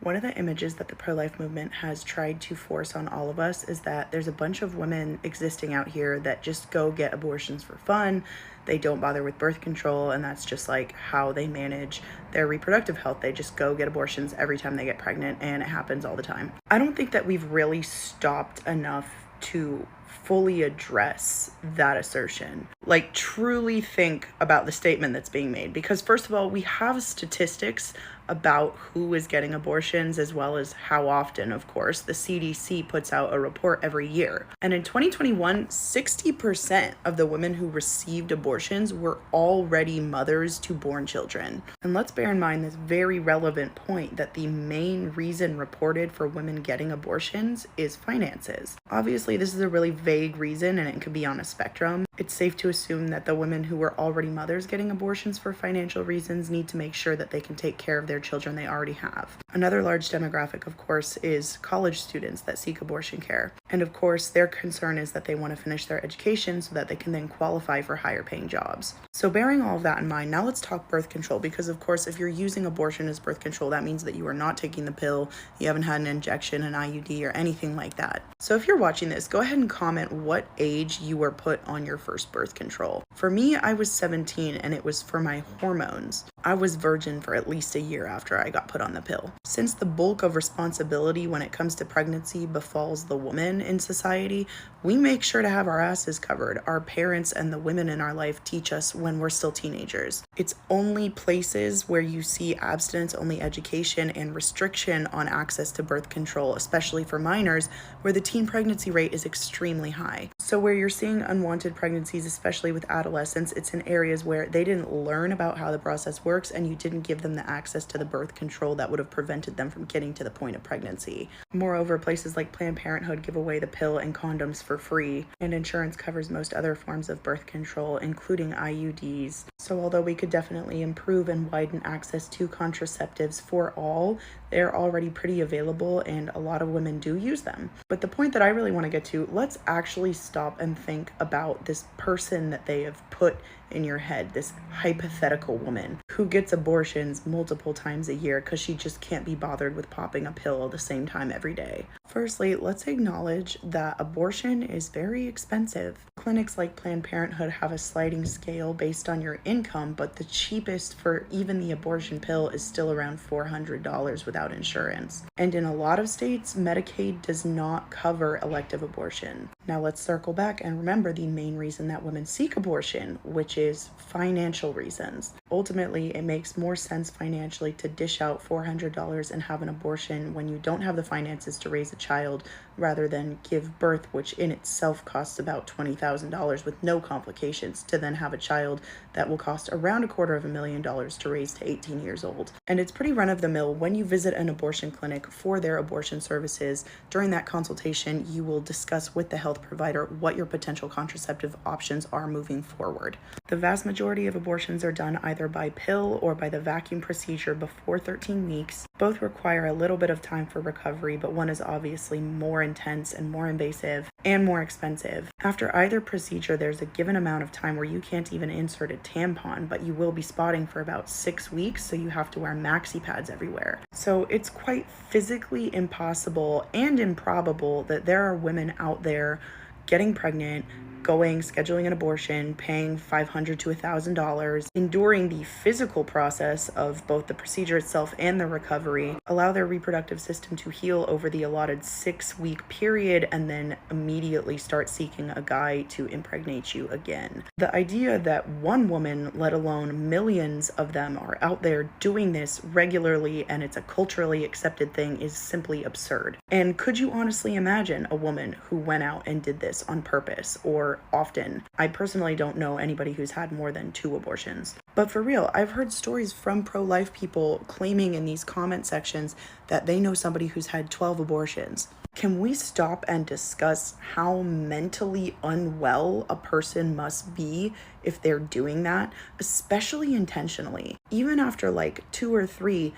One of the images that the pro-life movement has tried to force on all of us is that there's a bunch of women existing out here that just go get abortions for fun. They don't bother with birth control, and that's just like how they manage their reproductive health. They just go get abortions every time they get pregnant, and it happens all the time. I don't think that we've really stopped enough to fully address that assertion. Like, truly think about the statement that's being made. Because first of all, we have statistics about who is getting abortions, as well as how often. Of course, the CDC puts out a report every year. And in 2021, 60% of the women who received abortions were already mothers to born children. And let's bear in mind this very relevant point that the main reason reported for women getting abortions is finances. Obviously, this is a really vague reason, and it could be on a spectrum. It's safe to assume that the women who were already mothers getting abortions for financial reasons need to make sure that they can take care of their children they already have. Another large demographic, of course, is college students that seek abortion care. And of course, their concern is that they want to finish their education so that they can then qualify for higher paying jobs. So bearing all of that in mind, now let's talk birth control, because of course, if you're using abortion as birth control, that means that you are not taking the pill, you haven't had an injection, an IUD, or anything like that. So if you're watching this, go ahead and comment what age you were put on your first birth control. For me, I was 17, and it was for my hormones. I was virgin for at least a year after I got put on the pill. Since the bulk of responsibility when it comes to pregnancy befalls the woman in society, we make sure to have our asses covered. Our parents and the women in our life teach us when we're still teenagers. It's only places where you see abstinence-only education and restriction on access to birth control, especially for minors, where the teen pregnancy rate is extremely high. So where you're seeing unwanted pregnancies, especially with adolescents, it's in areas where they didn't learn about how the process works and you didn't give them the access to the birth control that would have prevented them from getting to the point of pregnancy. Moreover, places like Planned Parenthood give away the pill and condoms for free, and insurance covers most other forms of birth control, including IUDs. So although we could definitely improve and widen access to contraceptives for all, they're already pretty available and a lot of women do use them. But the point that I really want to get to, let's actually stop and think about this person that they have put in your head, this hypothetical woman who gets abortions multiple times a year because she just can't be bothered with popping a pill at the same time every day. Firstly, let's acknowledge that abortion is very expensive. Clinics like Planned Parenthood have a sliding scale based on your income, but the cheapest for even the abortion pill is still around $400 without insurance. And in a lot of states, Medicaid does not cover elective abortion. Now let's circle back and remember the main reason that women seek abortion, which is financial reasons. Ultimately, it makes more sense financially to dish out $400 and have an abortion when you don't have the finances to raise a child, rather than give birth, which in itself costs about $20,000 with no complications, to then have a child that will cost around $250,000 to raise to 18 years old. And it's pretty run-of-the-mill when you visit an abortion clinic for their abortion services. During that consultation, you will discuss with the health provider what your potential contraceptive options are moving forward. The vast majority of abortions are done either by pill or by the vacuum procedure before 13 weeks. Both require a little bit of time for recovery, but one is obviously more intense and more invasive and more expensive. After either procedure, there's a given amount of time where you can't even insert a tampon, but you will be spotting for about 6 weeks, so you have to wear maxi pads everywhere. So it's quite physically impossible and improbable that there are women out there getting pregnant, scheduling an abortion, paying $500 to $1,000, enduring the physical process of both the procedure itself and the recovery, allow their reproductive system to heal over the allotted 6-week period, and then immediately start seeking a guy to impregnate you again. The idea that one woman, let alone millions of them, are out there doing this regularly and it's a culturally accepted thing is simply absurd. And could you honestly imagine a woman who went out and did this on purpose or often? I personally don't know anybody who's had more than 2 abortions. But for real, I've heard stories from pro-life people claiming in these comment sections that they know somebody who's had 12 abortions. Can we stop and discuss how mentally unwell a person must be if they're doing that, especially intentionally? Even after like 2 or 3,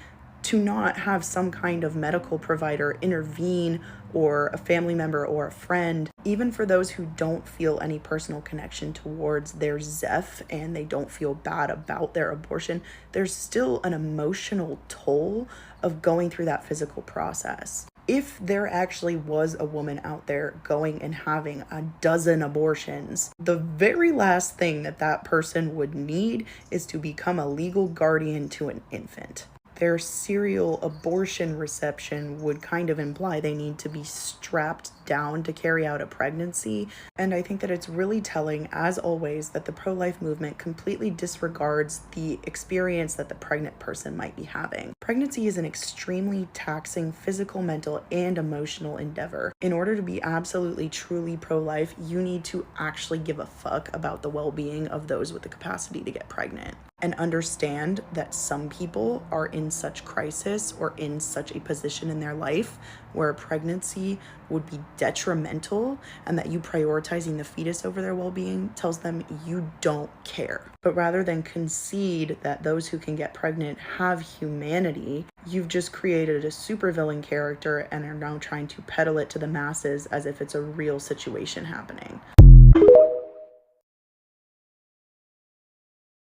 to not have some kind of medical provider intervene, or a family member or a friend, even for those who don't feel any personal connection towards their Zeph and they don't feel bad about their abortion, there's still an emotional toll of going through that physical process. If there actually was a woman out there going and having a dozen abortions, the very last thing that that person would need is to become a legal guardian to an infant. Their serial abortion reception would kind of imply they need to be strapped down to carry out a pregnancy. And I think that it's really telling, as always, that the pro-life movement completely disregards the experience that the pregnant person might be having. Pregnancy is an extremely taxing physical, mental, and emotional endeavor. In order to be absolutely, truly pro-life, you need to actually give a fuck about the well-being of those with the capacity to get pregnant, and understand that some people are in such crisis or in such a position in their life where a pregnancy would be detrimental, and that you prioritizing the fetus over their well-being tells them you don't care. But rather than concede that those who can get pregnant have humanity, you've just created a supervillain character and are now trying to peddle it to the masses as if it's a real situation happening.